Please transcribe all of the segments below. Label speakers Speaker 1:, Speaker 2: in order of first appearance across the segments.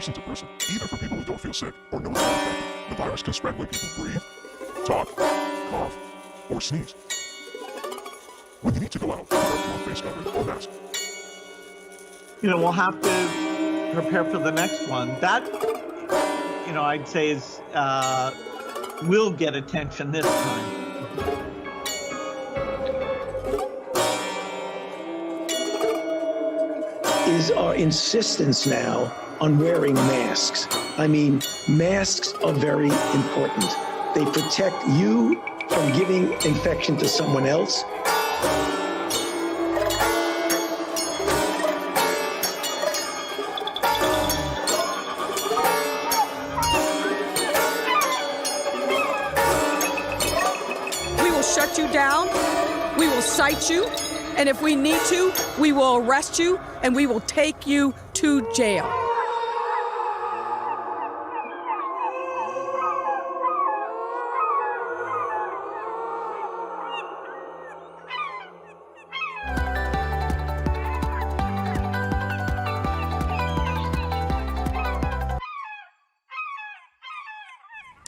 Speaker 1: person to person. Even for people who don't feel sick or know it's not infected, the virus can spread when people breathe, talk, cough, or sneeze. When you need to go out, wear a face covering or mask.
Speaker 2: We'll have to prepare for the next one. That, I'd say is will get attention this time.
Speaker 3: Is our insistence now on wearing masks. I mean, masks are very important. They protect you from giving infection to someone else.
Speaker 4: We will shut you down. We will cite you. And if we need to, we will arrest you and we will take you to jail.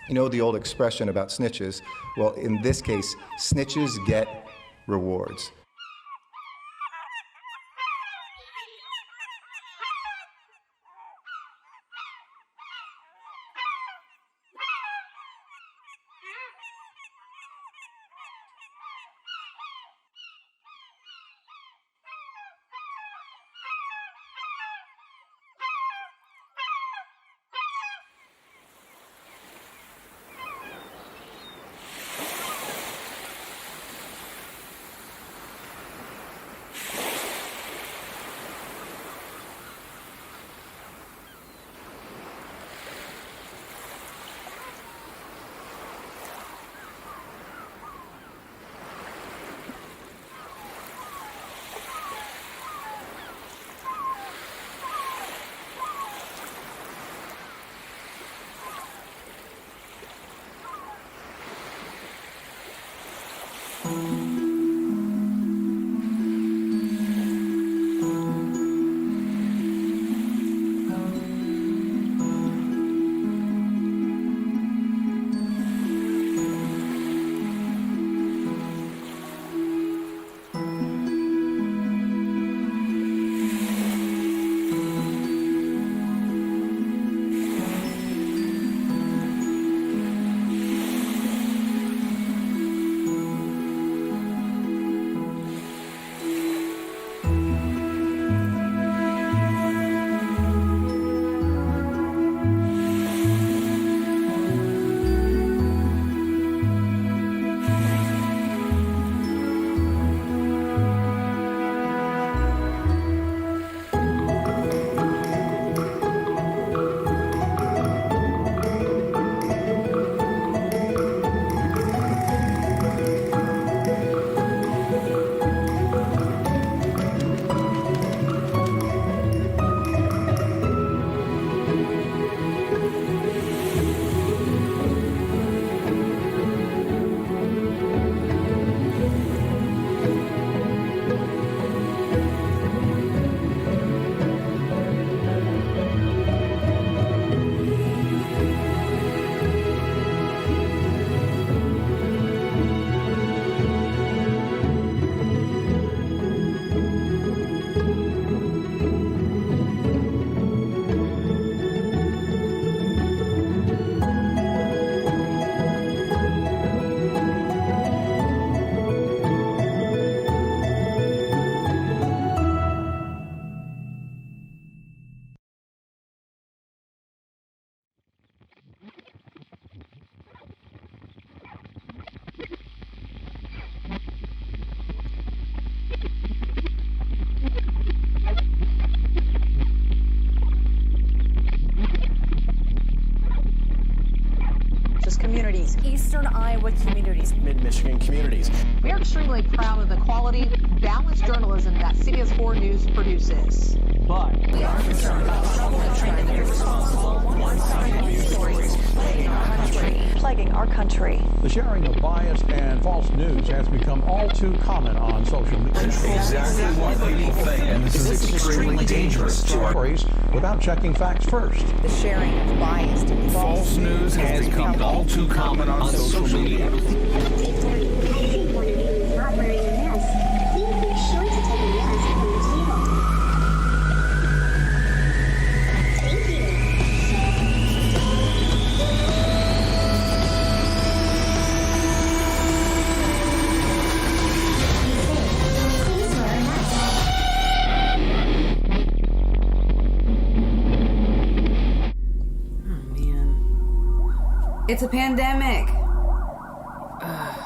Speaker 5: You know the old expression about snitches? Well, in this case, snitches get rewards.
Speaker 6: Communities, Eastern Iowa communities,
Speaker 7: Mid-Michigan communities.
Speaker 6: We are extremely proud of the quality, balanced journalism that CBS 4 News produces.
Speaker 7: But
Speaker 6: Plaguing our country.
Speaker 8: The sharing of biased and false news has become all too common on social media.
Speaker 9: Exactly what people think, and this is extremely dangerous to our
Speaker 8: Stories without checking facts first.
Speaker 10: The sharing of biased and
Speaker 9: false news has become all too common on social media.
Speaker 11: I think one of you is not wearing a mask. Please be sure to take a mask from the table. Thank you. Please wear a mask.
Speaker 10: Oh man. It's a pandemic. Ugh.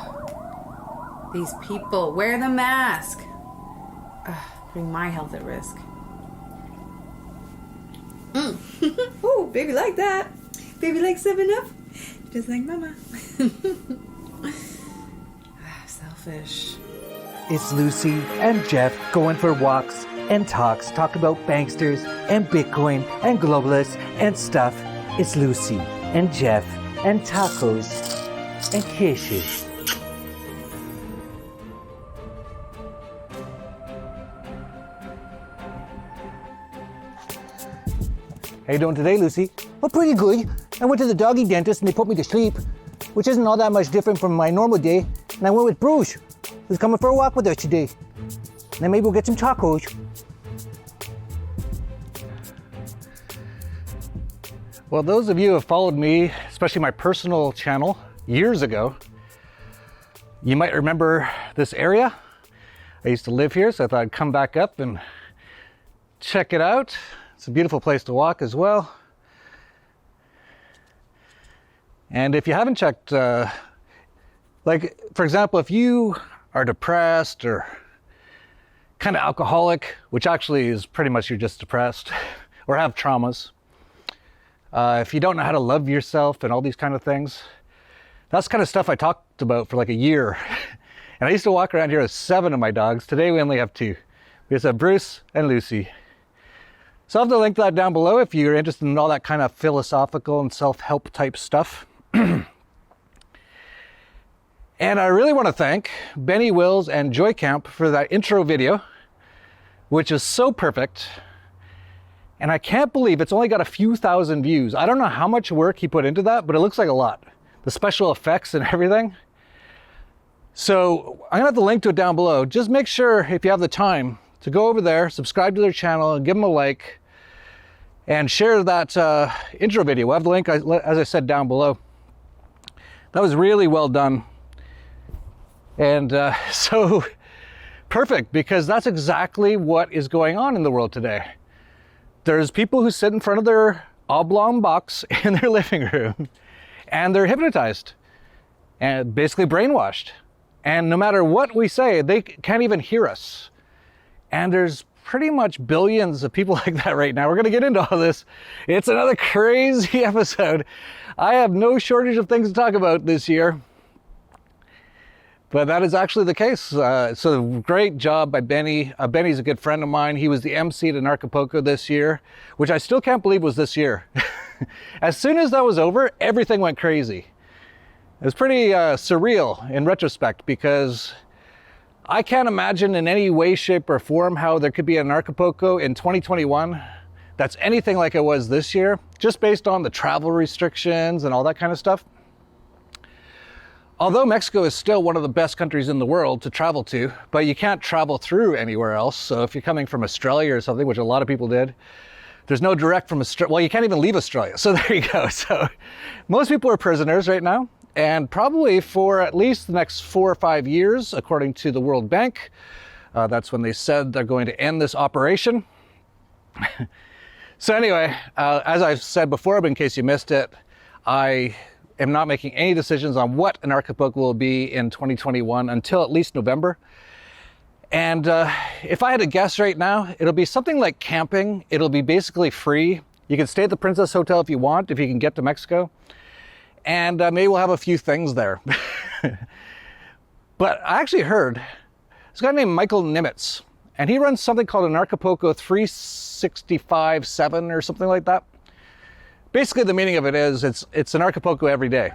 Speaker 10: These people wear the mask. Ugh, putting my health at risk. Ooh, baby like that. Baby like 7-Up. Just like mama. Selfish.
Speaker 7: it's Lucy and Jeff going for walks and talks, talk about banksters and Bitcoin and globalists and stuff. It's Lucy and Jeff and tacos and kisses. How you doing today, Lucy? Oh, pretty good. I went to the doggy dentist and they put me to sleep, which isn't all that much different from my normal day. And I went with Bruce, who's coming for a walk with us today. And then maybe we'll get some tacos. Well, those of you who have followed me, especially my personal channel, years ago, you might remember this area. I used to live here, so I thought I'd come back up and check it out. It's a beautiful place to walk as well. And if you haven't checked, like, for example, if you are depressed or kind of alcoholic, which actually is pretty much you're just depressed, or have traumas, if you don't know how to love yourself and all these kind of things, that's kind of stuff I talked about for like a year. And I used to walk around here with 7 of my dogs. Today we only have 2. We just have Bruce and Lucy. So I'll have to link that down below if you're interested in all that kind of philosophical and self-help type stuff. And I really want to thank Benny Wills and Joy Camp for that intro video, which is so perfect. And I can't believe it's only got a few thousand views. I don't know how much work he put into that, but it looks like a lot. The special effects and everything. So I'm gonna have the link to it down below. Just make sure, if you have the time, to go over there, subscribe to their channel, and give them a like, and share that intro video. We'll have the link, as I said, down below. That was really well done. And so perfect, because that's exactly what is going on in the world today. There's people who sit in front of their oblong box in their living room, and they're hypnotized and basically brainwashed. And no matter what we say, they can't even hear us. And there's pretty much billions of people like that right now. We're gonna get into all this. It's another crazy episode. I have no shortage of things to talk about this year. But that is actually the case. So great job by Benny. Benny's a good friend of mine. He was the MC at Anarchapulco this year, which I still can't believe was this year. As soon as that was over, everything went crazy. It was pretty surreal in retrospect, because I can't imagine in any way, shape, or form how there could be an Anarchapulco in 2021 that's anything like it was this year, just based on the travel restrictions and all that kind of stuff. Although Mexico is still one of the best countries in the world to travel to, but you can't travel through anywhere else. So if you're coming from Australia or something, which a lot of people did, there's no direct from Australia. Well, you can't even leave Australia. So there you go. So most people are prisoners right now. And probably for at least the next 4 or 5 years, according to the World Bank. That's when they said they're going to end this operation. So anyway, as I've said before, but in case you missed it, I am not making any decisions on what Anarchapulco will be in 2021 until at least November. And if I had to guess right now, it'll be something like camping. It'll be basically free. You can stay at the Princess Hotel if you want, if you can get to Mexico. And maybe we'll have a few things there. But I actually heard, this guy named Michael Nimitz, and he runs something called an Acapulco 365/7 or something like that. Basically, the meaning of it is it's an Acapulco every day.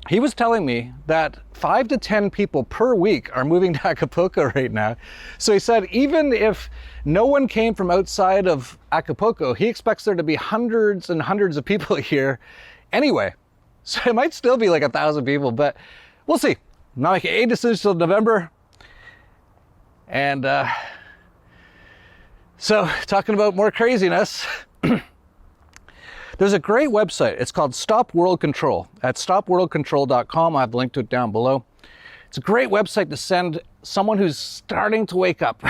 Speaker 7: He was telling me that 5 to 10 people per week are moving to Acapulco right now. So he said even if no one came from outside of Acapulco, he expects there to be hundreds and hundreds of people here anyway. So it might still be like 1,000 people, but we'll see. I'm not making any decisions till November. And so talking about more craziness, there's a great website. It's called Stop World Control at stopworldcontrol.com. I have a link to it down below. It's a great website to send someone who's starting to wake up.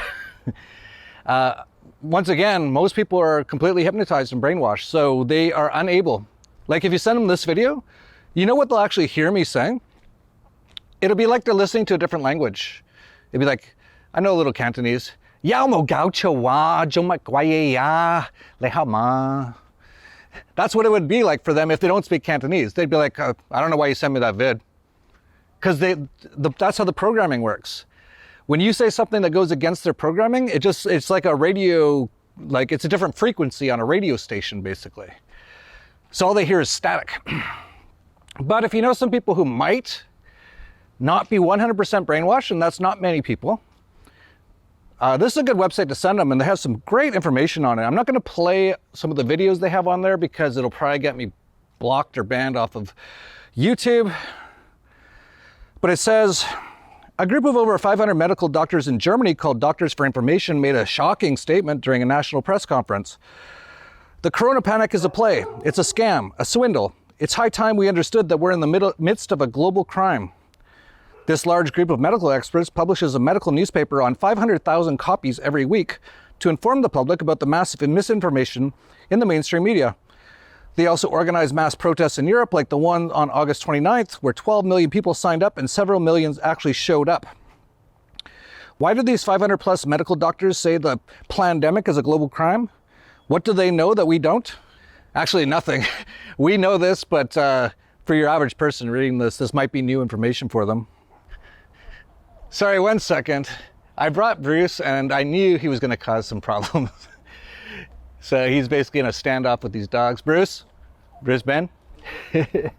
Speaker 7: Once again, most people are completely hypnotized and brainwashed, so they are unable. Like if you send them this video, you know what they'll actually hear me saying? It'll be like they're listening to a different language. It'd be like, I know a little Cantonese. Yao mo gao cha wa, zhong mak guai ya, le ha ma. That's what it would be like for them if they don't speak Cantonese. They'd be like, I don't know why you sent me that vid. Because that's how the programming works. When you say something that goes against their programming, it's like a radio, like it's a different frequency on a radio station, basically. So all they hear is static. But if you know some people who might not be 100% brainwashed, and that's not many people, this is a good website to send them, and they have some great information on it. I'm not going to play some of the videos they have on there because it'll probably get me blocked or banned off of YouTube. But it says, a group of over 500 medical doctors in Germany called Doctors for Information made a shocking statement during a national press conference. The corona panic is a play. It's a scam, a swindle. It's high time we understood that we're in the midst of a global crime. This large group of medical experts publishes a medical newspaper on 500,000 copies every week to inform the public about the massive misinformation in the mainstream media. They also organize mass protests in Europe, like the one on August 29th, where 12 million people signed up and several millions actually showed up. Why do these 500 plus medical doctors say the plandemic is a global crime? What do they know that we don't? Actually, nothing. We know this, but for your average person reading this might be new information for them. Sorry, 1 second. I brought Bruce and I knew he was going to cause some problems. So he's basically in a standoff with these dogs. Bruce? Bruce Ben? Hola.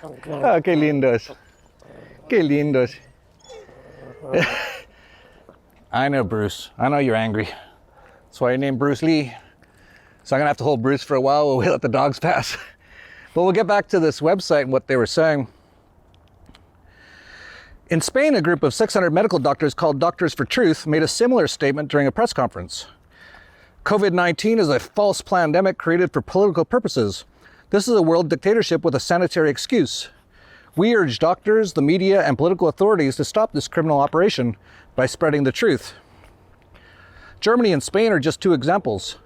Speaker 7: Oh, qué lindos. Qué lindos. I know, Bruce. I know you're angry. That's why you named Bruce Lee. So I'm going to have to hold Bruce for a while while we let the dogs pass. But we'll get back to this website and what they were saying. In Spain, a group of 600 medical doctors called Doctors for Truth made a similar statement during a press conference. COVID-19 is a false pandemic created for political purposes. This is a world dictatorship with a sanitary excuse. We urge doctors, the media, and political authorities to stop this criminal operation by spreading the truth. Germany and Spain are just two examples.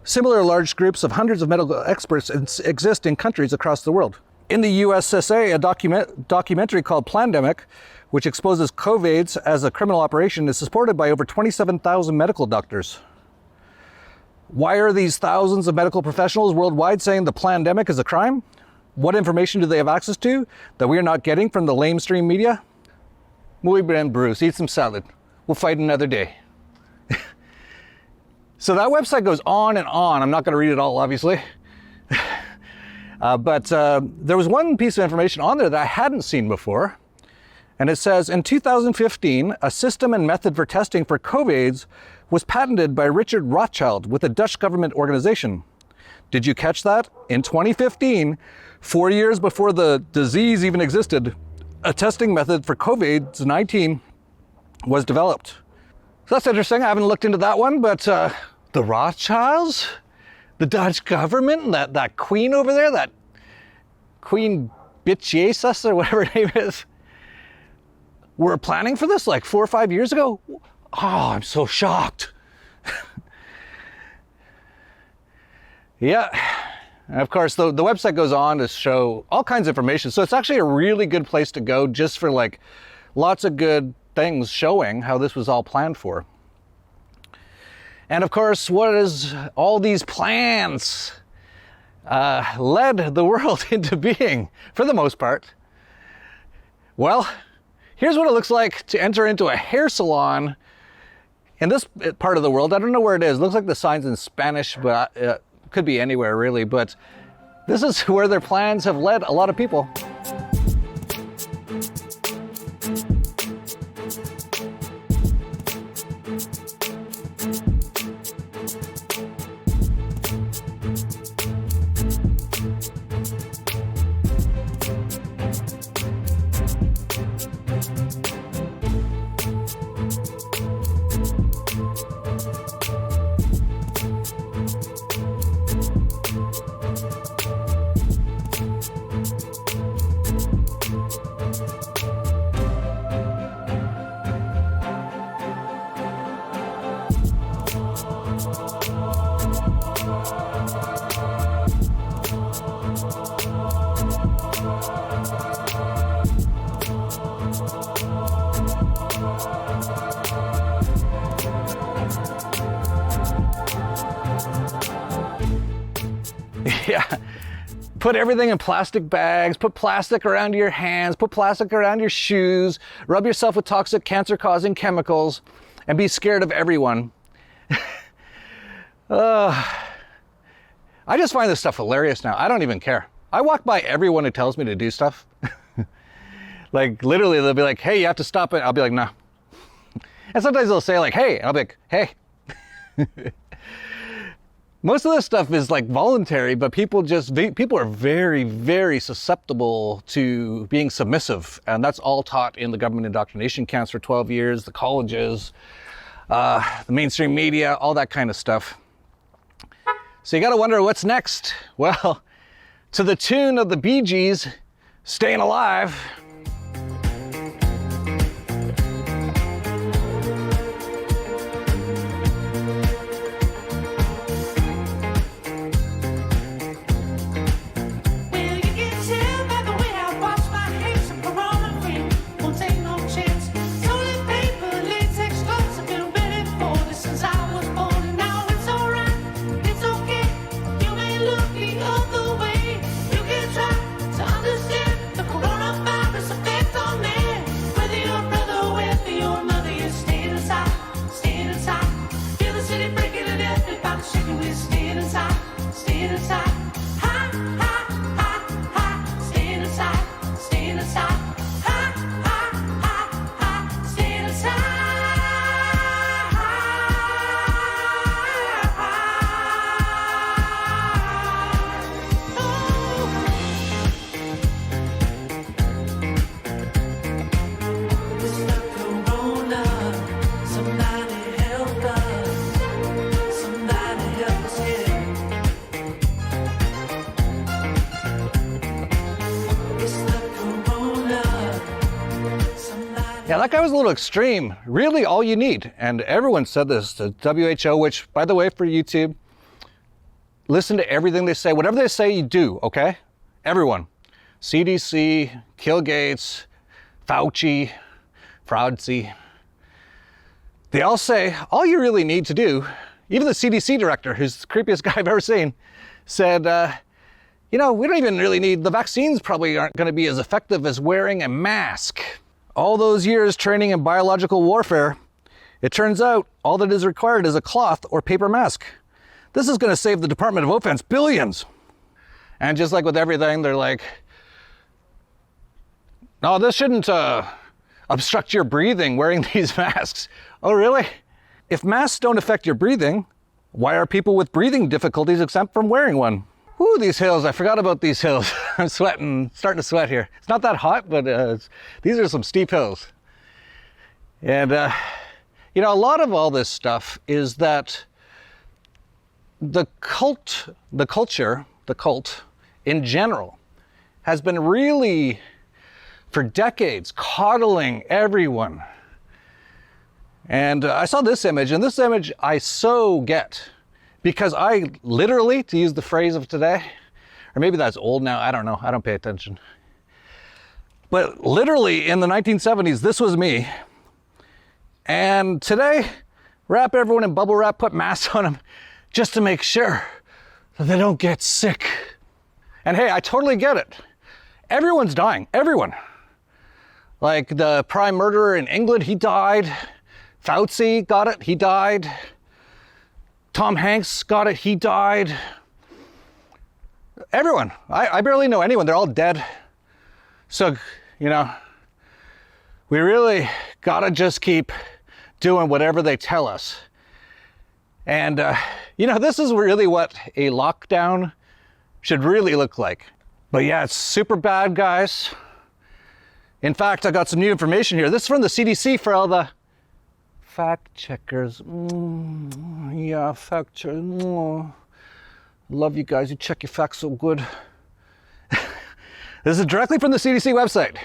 Speaker 7: Similar large groups of hundreds of medical experts exist in countries across the world. In the USSA, a documentary called Plandemic, which exposes COVID as a criminal operation, is supported by over 27,000 medical doctors. Why are these thousands of medical professionals worldwide saying the plandemic is a crime? What information do they have access to that we are not getting from the lamestream media? Muy bien, Bruce, eat some salad. We'll fight another day. So that website goes on and on. I'm not going to read it all, obviously. But there was one piece of information on there that I hadn't seen before. And it says, in 2015, a system and method for testing for COVID was patented by Richard Rothschild with a Dutch government organization. Did you catch that? In 2015, 4 years before the disease even existed, a testing method for COVID-19 was developed. So that's interesting. I haven't looked into that one, but the Rothschilds, the Dutch government, that queen over there, that Queen Bitches or whatever her name is, were planning for this like 4 or 5 years ago. Oh, I'm so shocked. Yeah. And of course, the website goes on to show all kinds of information. So it's actually a really good place to go just for like lots of good things showing how this was all planned for. And of course, what is all these plans led the world into being, for the most part? Well, Here's what it looks like to enter into a hair salon in this part of the world. I don't know where it is. It looks like the sign's in Spanish, but it could be anywhere really. But this is where their plans have led a lot of people. Yeah, put everything in plastic bags, put plastic around your hands, put plastic around your shoes, rub yourself with toxic cancer-causing chemicals, and be scared of everyone. I just find this stuff hilarious now. I don't even care. I walk by everyone who tells me to do stuff. Like literally they'll be like, hey, you have to stop it. I'll be like, no. And sometimes they'll say like, hey, and I'll be like, hey. Most of this stuff is like voluntary, but people are very, very susceptible to being submissive. And that's all taught in the government indoctrination camps for 12 years, the colleges, the mainstream media, all that kind of stuff. So you gotta wonder what's next. Well, to the tune of the Bee Gees, Staying Alive. Yeah, that guy was a little extreme. Really, all you need, and everyone said this to WHO, which, by the way, for YouTube, listen to everything they say. Whatever they say, you do, okay? Everyone. CDC, Bill Gates, Fauci, they all say, all you really need to do, even the CDC director, who's the creepiest guy I've ever seen, said, you know, we don't even really need, the vaccines probably aren't going to be as effective as wearing a mask. All those years training in biological warfare, it turns out all that is required is a cloth or paper mask. This is going to save the Department of Defense billions. And just like with everything, they're like, no, this shouldn't obstruct your breathing wearing these masks. Oh, really? If masks don't affect your breathing, why are people with breathing difficulties exempt from wearing one? Whoo, these hills, I forgot about these hills. I'm sweating, starting to sweat here. It's not that hot, but these are some steep hills. And, you know, a lot of all this stuff is that the cult in general has been really, for decades, coddling everyone. And I saw this image, and this image I so get. Because I literally, to use the phrase of today, or maybe that's old now, I don't know, I don't pay attention. But literally in the 1970s, this was me. And today, wrap everyone in bubble wrap, put masks on them, just to make sure that they don't get sick. And hey, I totally get it. Everyone's dying, everyone. Like the prime murderer in England, he died. Fauci got it, he died. Tom Hanks got it, he died. Everyone. I barely know anyone. They're all dead. So, you know, we really gotta just keep doing whatever they tell us. And, you know, this is really what a lockdown should really look like. But yeah, it's super bad, guys. In fact, I got some new information here. This is from the CDC for all the fact checkers. Yeah, fact checkers. Love you guys, you check your facts so good. This is directly from the CDC website.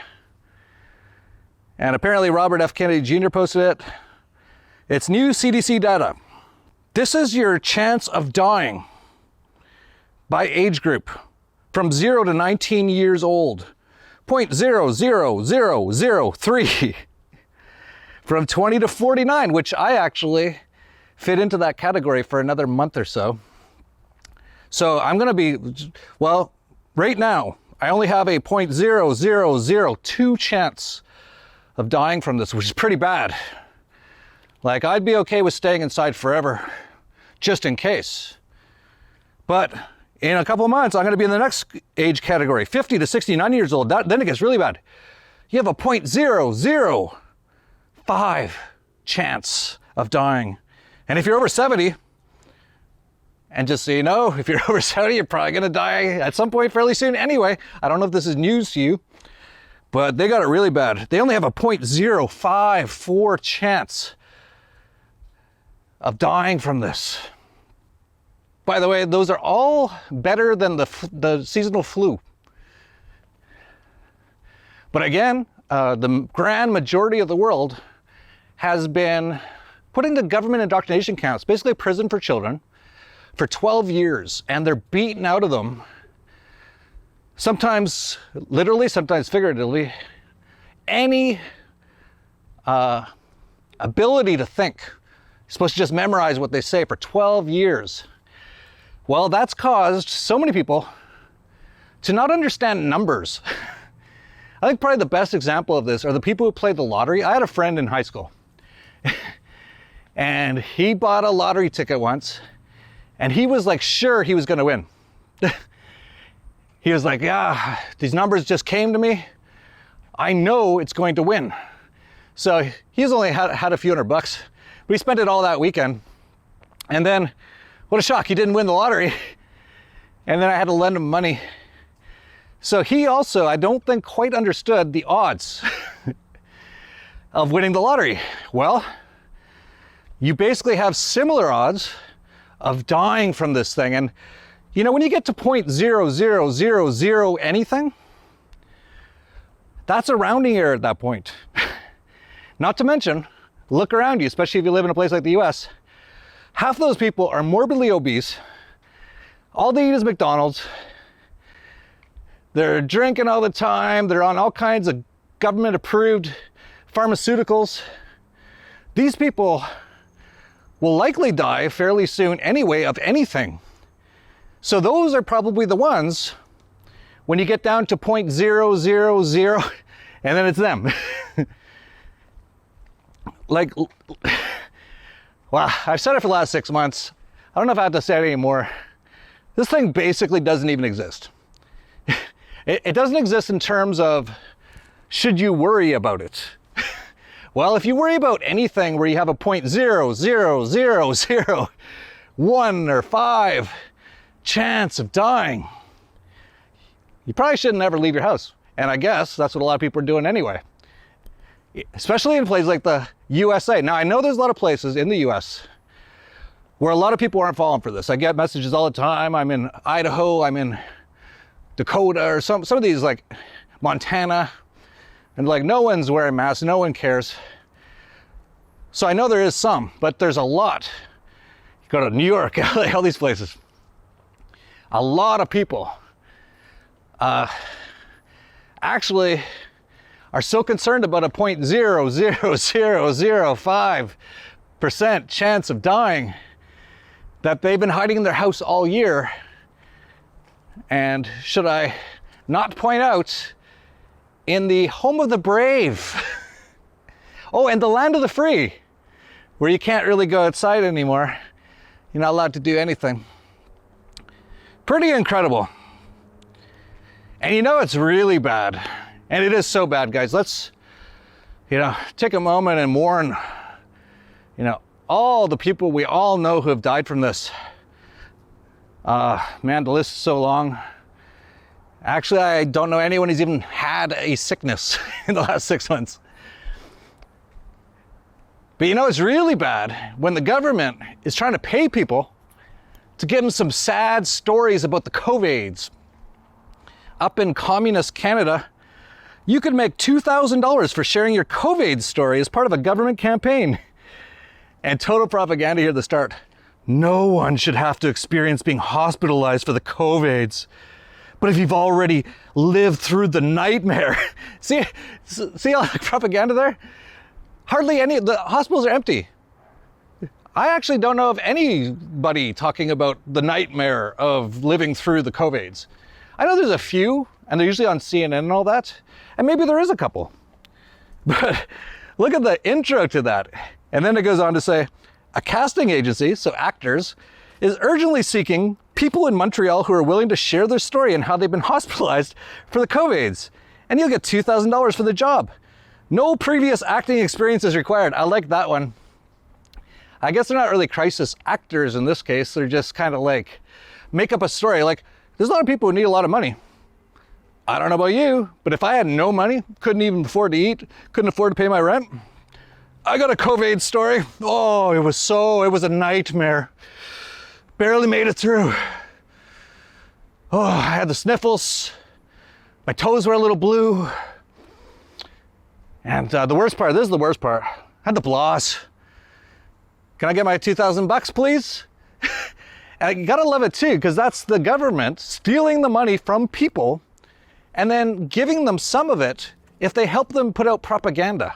Speaker 7: And apparently Robert F. Kennedy Jr. posted it. It's new CDC data. This is your chance of dying by age group from 0 to 19 years old. 0.00003. From 20 to 49, which I actually fit into that category for another month or so. So I'm gonna be, well, right now, I only have a 0.0002 chance of dying from this, which is pretty bad. Like, I'd be okay with staying inside forever, just in case. But in a couple of months, I'm gonna be in the next age category, 50 to 69 years old. Then it gets really bad. You have a 0.005 chance of dying. And if you're over 70, and just so you know, if you're over 70, you're probably gonna die at some point fairly soon anyway. I don't know if this is news to you, but they got it really bad. They only have a 0.054 chance of dying from this. By the way, those are all better than the seasonal flu. But again, the grand majority of the world has been putting the government indoctrination camps, basically prison for children, for 12 years, and they're beaten out of them, sometimes literally, sometimes figuratively, any ability to think. You're supposed to just memorize what they say for 12 years. Well, that's caused so many people to not understand numbers. I think probably the best example of this are the people who played the lottery. I had a friend in high school, and he bought a lottery ticket once, and he was like sure he was going to win. He was like, yeah, these numbers just came to me. I know it's going to win. So he's only had a few $100, but he spent it all that weekend. And then, what a shock, he didn't win the lottery. And then I had to lend him money. So he also, I don't think, quite understood the odds of winning the lottery. Well, you basically have similar odds of dying from this thing. And you know, when you get to 0.0000 anything, that's a rounding error at that point. Not to mention, look around you, especially if you live in a place like the US. Half of those people are morbidly obese. All they eat is McDonald's. They're drinking all the time. They're on all kinds of government-approved pharmaceuticals. These people will likely die fairly soon anyway of anything. So those are probably the ones when you get down to 0.000, and then it's them. Like, wow, I've said it for the last 6 months. I don't know if I have to say it anymore. This thing basically doesn't even exist. It doesn't exist in terms of, should you worry about it? Well, if you worry about anything where you have a 0.00001 or 5 chance of dying, you probably shouldn't ever leave your house. And I guess that's what a lot of people are doing anyway. Especially in places like the USA. Now, I know there's a lot of places in the US where a lot of people aren't falling for this. I get messages all the time. I'm in Idaho, I'm in Dakota, or some of these, like Montana, and like no one's wearing masks, no one cares. So I know there is some, but there's a lot. You go to New York, LA, all these places. A lot of people actually are so concerned about a 0.00005% chance of dying that they've been hiding in their house all year. And should I not point out, in the home of the brave. Oh, and the land of the free, where you can't really go outside anymore. You're not allowed to do anything. Pretty incredible. And you know it's really bad. And it is so bad, guys. Let's, take a moment and mourn, all the people we all know who have died from this. Man, the list is so long. Actually, I don't know anyone who's even had a sickness in the last 6 months. But it's really bad when the government is trying to pay people to give them some sad stories about the COVIDs. Up in communist Canada, you could make $2,000 for sharing your COVID story as part of a government campaign. And total propaganda here at the start. No one should have to experience being hospitalized for the COVIDs. But if you've already lived through the nightmare, see all the propaganda there? Hardly any, the hospitals are empty. I actually don't know of anybody talking about the nightmare of living through the COVIDs. I know there's a few, and they're usually on CNN and all that, and maybe there is a couple. But look at the intro to that. And then it goes on to say, a casting agency, so actors, is urgently seeking people in Montreal who are willing to share their story and how they've been hospitalized for the COVIDs. And you'll get $2,000 for the job. No previous acting experience is required. I like that one. I guess they're not really crisis actors in this case. They're just kind of like, make up a story. Like, there's a lot of people who need a lot of money. I don't know about you, but if I had no money, couldn't even afford to eat, couldn't afford to pay my rent, I got a COVID story. Oh, it was a nightmare. Barely made it through. Oh, I had the sniffles. My toes were a little blue. And the worst part, this is the worst part. I had the bloss. Can I get my $2,000 please? And you gotta love it too, because that's the government stealing the money from people and then giving them some of it if they help them put out propaganda.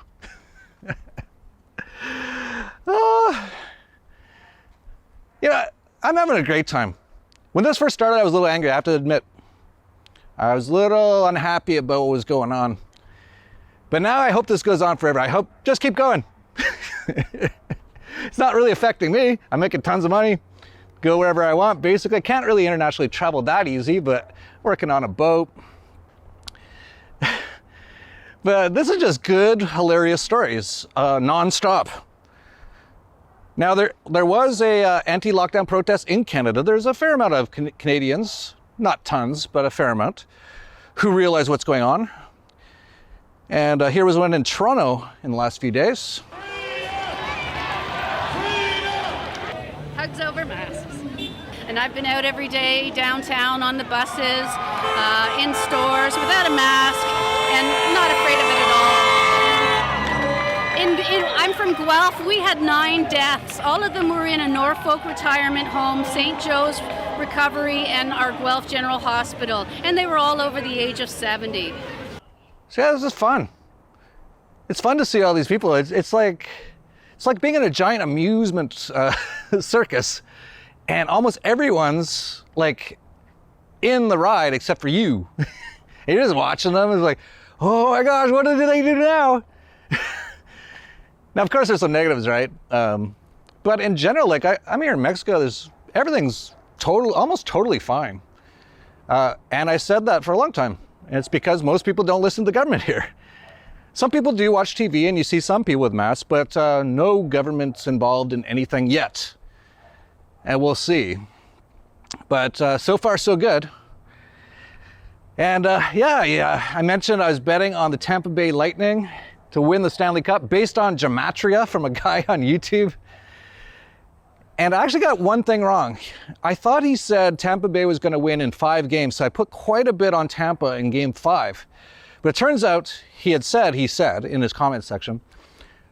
Speaker 7: I'm having a great time. When this first started, I was a little angry, I have to admit. I was a little unhappy about what was going on. But now I hope this goes on forever. I hope, just keep going. It's not really affecting me. I'm making tons of money, go wherever I want. Basically, I can't really internationally travel that easy, but working on a boat. But this is just good, hilarious stories, non-stop. Now, there was a anti-lockdown protest in Canada. There's a fair amount of Canadians, not tons, but a fair amount, who realize what's going on. And here was one in Toronto in the last few days.
Speaker 12: Hugs over masks. And I've been out every day downtown on the buses, in stores without a mask, and not afraid of it at all. I'm from Guelph. We had 9 deaths. All of them were in a Norfolk retirement home, St. Joe's Recovery, and our Guelph General Hospital. And they were all over the age of 70.
Speaker 7: So yeah, this is fun. It's fun to see all these people. It's like being in a giant amusement circus, and almost everyone's like in the ride except for you. And you're just watching them. It's like, oh my gosh, what do they do now? Now, of course, there's some negatives, right? But in general, like I'm here in Mexico. Everything's almost totally fine. And I said that for a long time. And it's because most people don't listen to the government here. Some people do watch TV, and you see some people with masks, but no government's involved in anything yet. And we'll see. But so far, so good. And I mentioned I was betting on the Tampa Bay Lightning to win the Stanley Cup based on gematria from a guy on YouTube. And I actually got one thing wrong. I thought he said Tampa Bay was going to win in 5 games, so I put quite a bit on Tampa in game 5. But it turns out he said in his comment section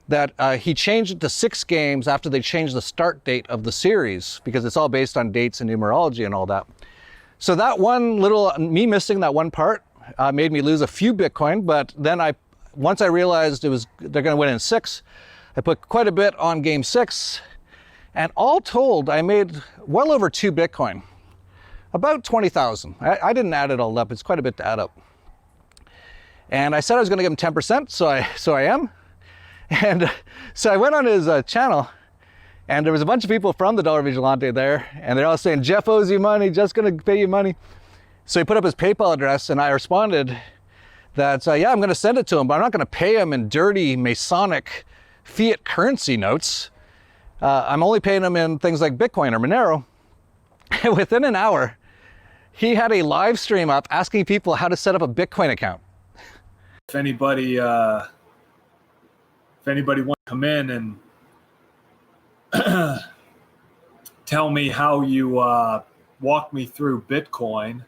Speaker 7: that he changed it to 6 games after they changed the start date of the series, because it's all based on dates and numerology and all that. So that me missing that one part made me lose a few Bitcoin, but then once I realized they're going to win in 6, I put quite a bit on game 6. And all told, I made well over 2 Bitcoin, about 20,000. I didn't add it all up. It's quite a bit to add up. And I said I was going to give him 10%, so I am. And so I went on his channel, and there was a bunch of people from the Dollar Vigilante there, and they're all saying, Jeff owes you money, Jeff's going to pay you money. So he put up his PayPal address, and I responded that, yeah, I'm going to send it to him, but I'm not going to pay him in dirty Masonic fiat currency notes. I'm only paying him in things like Bitcoin or Monero. And within an hour, he had a live stream up asking people how to set up a Bitcoin account.
Speaker 13: If anybody wants to come in and tell me how you walk me through Bitcoin,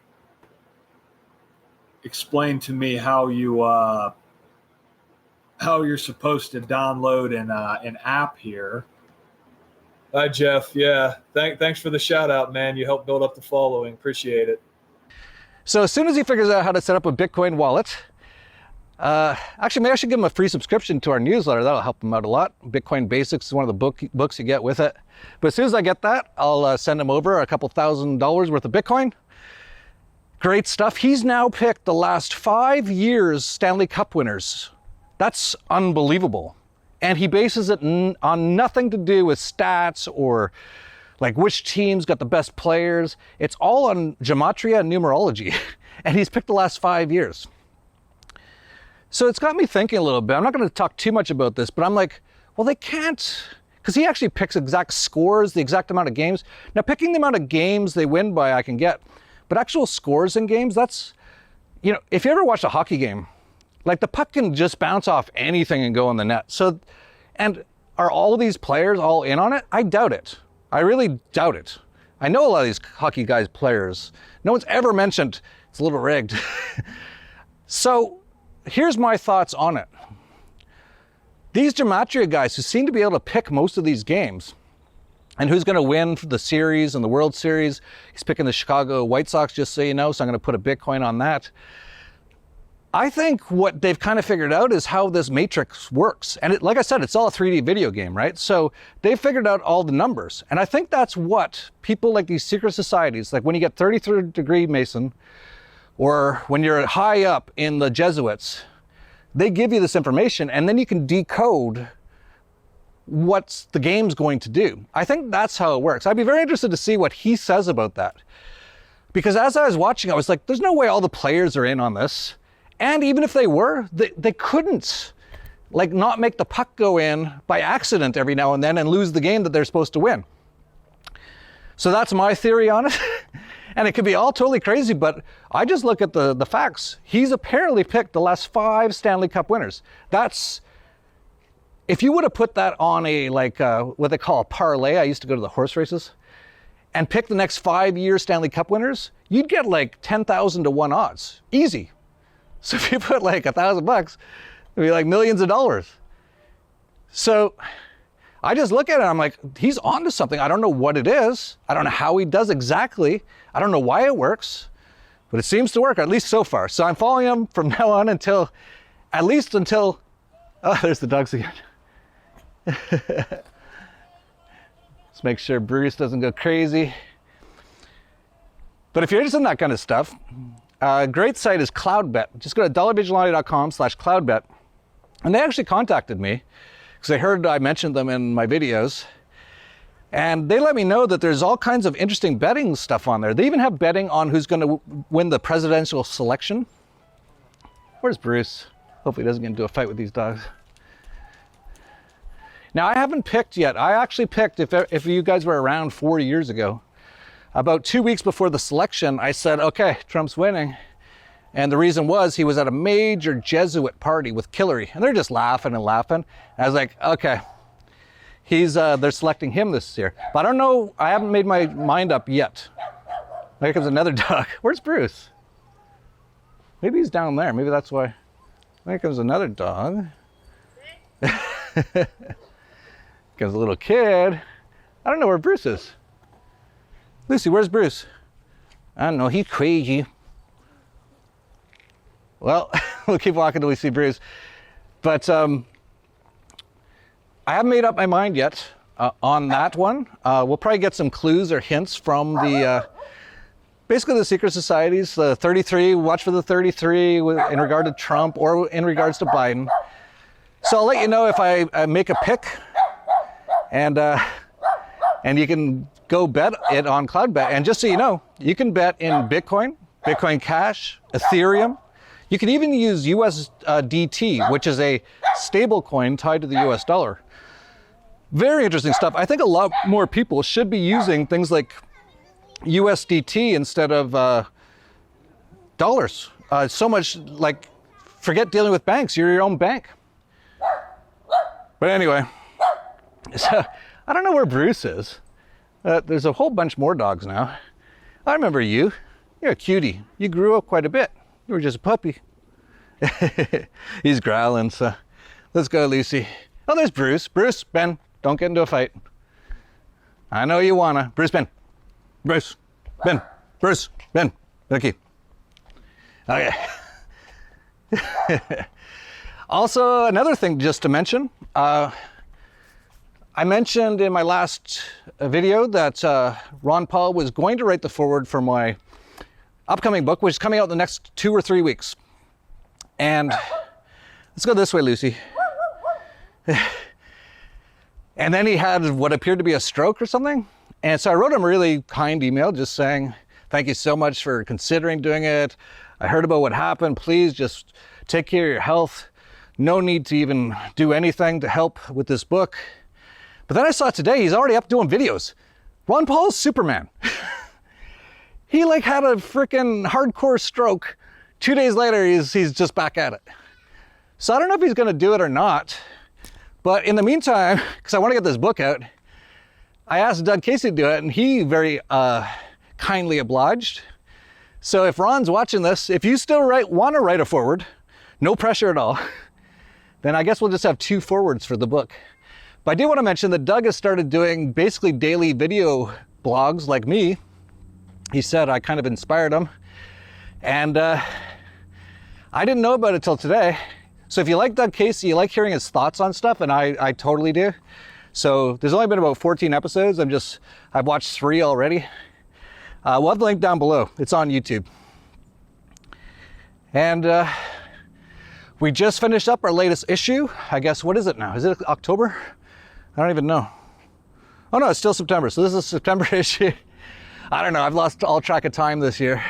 Speaker 13: explain to me how you're supposed to download an app here. Hi, Jeff. Yeah, thanks for the shout out, man. You helped build up the following. Appreciate it.
Speaker 7: So as soon as he figures out how to set up a Bitcoin wallet, actually, maybe I should give him a free subscription to our newsletter. That'll help him out a lot. Bitcoin Basics is one of the books you get with it. But as soon as I get that, I'll send him over a couple $1,000s worth of Bitcoin. Great stuff. He's now picked the last 5 years Stanley Cup winners. That's unbelievable. And he bases it on nothing to do with stats or like which teams got the best players. It's all on gematria and numerology. And he's picked the last 5 years. So it's got me thinking a little bit. I'm not going to talk too much about this, but I'm like, well, they can't, because he actually picks exact scores, the exact amount of games. Now, picking the amount of games they win by, I can get, but actual scores in games, that's, you know, if you ever watched a hockey game, like the puck can just bounce off anything and go in the net. So, and are all these players all in on it? I doubt it. I really doubt it. I know a lot of these hockey guys, players. No one's ever mentioned it's a little rigged. So here's my thoughts on it. These gematria guys who seem to be able to pick most of these games and who's going to win the series and the World Series, he's picking the Chicago White Sox, just so you know, so I'm going to put a Bitcoin on that. I think what they've kind of figured out is how this matrix works. And like I said, it's all a 3D video game, right? So they've figured out all the numbers. And I think that's what people like these secret societies, like when you get 33rd degree Mason, or when you're high up in the Jesuits, they give you this information and then you can decode what the game's going to do. I think that's how it works. I'd be very interested to see what he says about that. Because as I was watching, I was like, there's no way all the players are in on this. And even if they were, they couldn't like not make the puck go in by accident every now and then and lose the game that they're supposed to win. So that's my theory on it. And it could be all totally crazy, but I just look at the facts. He's apparently picked the last 5 Stanley Cup winners. That's, if you would have put that on a, like, what they call a parlay, I used to go to the horse races, and pick the next 5 year Stanley Cup winners, you'd get like 10,000 to 1 odds. Easy. So if you put like $1,000, it'd be like millions of dollars. So I just look at it, I'm like, he's onto something. I don't know what it is. I don't know how he does exactly. I don't know why it works, but it seems to work, at least so far. So I'm following him from now on until, oh, there's the dogs again. Let's make sure Bruce doesn't go crazy. But if you're interested in that kind of stuff, a great site is Cloudbet. Just go to dollarvigilante.com/Cloudbet. And they actually contacted me because they heard I mentioned them in my videos. And they let me know that there's all kinds of interesting betting stuff on there. They even have betting on who's going to win the presidential selection. Where's Bruce? Hopefully he doesn't get into a fight with these dogs. Now, I haven't picked yet. I actually picked, if you guys were around 4 years ago, about 2 weeks before the selection, I said, okay, Trump's winning. And the reason was he was at a major Jesuit party with Hillary. And they're just laughing and laughing. And I was like, okay, they're selecting him this year. But I don't know, I haven't made my mind up yet. There comes another dog. Where's Bruce? Maybe he's down there. Maybe that's why. There comes another dog. Comes a little kid. I don't know where Bruce is. Lucy, where's Bruce? I don't know, he's crazy. Well, we'll keep walking till we see Bruce. But I haven't made up my mind yet on that one. We'll probably get some clues or hints from the basically the secret societies, the 33, watch for the 33 in regard to Trump or in regards to Biden. So I'll let you know if I make a pick, and you can go bet it on CloudBet. And just so you know, you can bet in Bitcoin, Bitcoin Cash, Ethereum. You can even use USDT, which is a stable coin tied to the US dollar. Very interesting stuff. I think a lot more people should be using things like USDT instead of dollars. So much like, forget dealing with banks, you're your own bank. But anyway, so I don't know where Bruce is. There's a whole bunch more dogs now. I remember you. You're a cutie. You grew up quite a bit. You were just a puppy. He's growling, so let's go, Lucy. Oh, there's Bruce. Bruce, Ben, don't get into a fight. I know you wanna. Bruce, Ben. Bruce, Ben. Bruce, Ben. Okay. Okay. Also, another thing just to mention, I mentioned in my last video that Ron Paul was going to write the foreword for my upcoming book, which is coming out in the next 2 or 3 weeks. And let's go this way, Lucy. And then he had what appeared to be a stroke or something. And so I wrote him a really kind email just saying, thank you so much for considering doing it. I heard about what happened. Please just take care of your health. No need to even do anything to help with this book. But then I saw today, he's already up doing videos. Ron Paul is Superman. He like had a freaking hardcore stroke. 2 days later, he's just back at it. So I don't know if he's gonna do it or not. But in the meantime, because I want to get this book out, I asked Doug Casey to do it, and he very kindly obliged. So if Ron's watching this, if you still want to write a foreword, no pressure at all, then I guess we'll just have 2 forewords for the book. But I do want to mention that Doug has started doing basically daily video blogs like me. He said I kind of inspired him. And I didn't know about it till today. So if you like Doug Casey, you like hearing his thoughts on stuff, and I totally do. So there's only been about 14 episodes. I've watched 3 already. We'll have the link down below. It's on YouTube. And we just finished up our latest issue. I guess, what is it now? Is it October? I don't even know. Oh no, it's still September. So this is a September issue. I don't know, I've lost all track of time this year.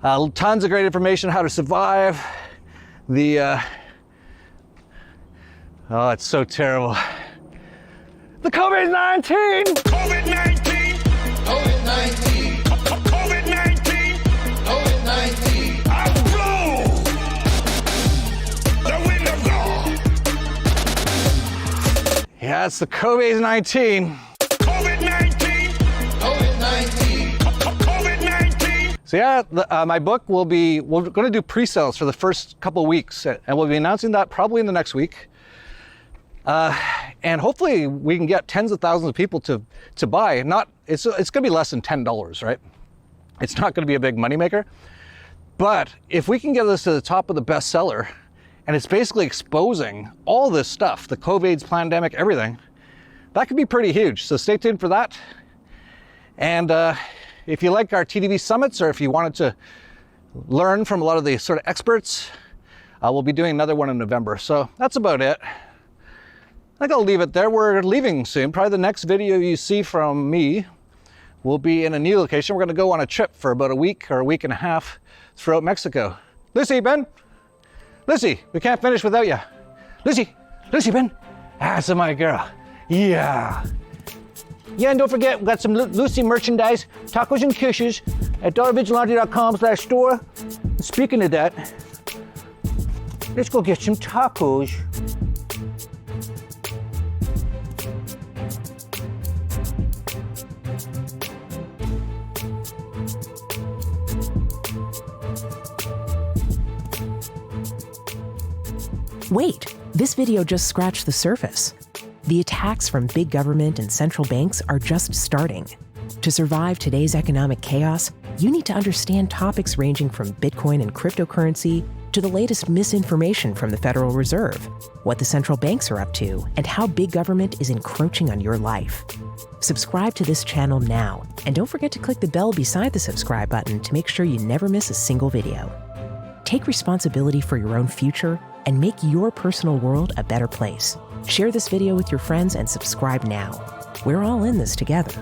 Speaker 7: Tons of great information, how to survive. Oh, it's so terrible. The COVID-19!
Speaker 9: COVID-19! COVID-19! COVID-19! COVID-19! I blow the wind of God!
Speaker 7: Yeah, it's the COVID-19.
Speaker 9: COVID-19! COVID-19! COVID-19!
Speaker 7: So yeah, my book we're going to do pre-sales for the first couple of weeks, and we'll be announcing that probably in the next week. And hopefully we can get tens of thousands of people to buy. It's going to be less than $10, right? It's not going to be a big moneymaker. But if we can get this to the top of the bestseller, and it's basically exposing all this stuff, the COVID's pandemic, everything, that could be pretty huge. So stay tuned for that. And if you like our TDV summits, or if you wanted to learn from a lot of the sort of experts, we'll be doing another one in November. So that's about it. I think I'll leave it there. We're leaving soon. Probably the next video you see from me will be in a new location. We're going to go on a trip for about a week or a week and a half throughout Mexico. Lucy, Ben? Lucy, we can't finish without you. Lucy, Ben? That's my girl. Yeah. Yeah, and don't forget, we've got some Lucy merchandise, tacos and kisses at dollarvigilante.com/store. Speaking of that, let's go get some tacos.
Speaker 14: Wait, this video just scratched the surface. The attacks from big government and central banks are just starting. To survive today's economic chaos, you need to understand topics ranging from Bitcoin and cryptocurrency to the latest misinformation from the Federal Reserve, what the central banks are up to, and how big government is encroaching on your life. Subscribe to this channel now, and don't forget to click the bell beside the subscribe button to make sure you never miss a single video. Take responsibility for your own future and make your personal world a better place. Share this video with your friends and subscribe now. We're all in this together.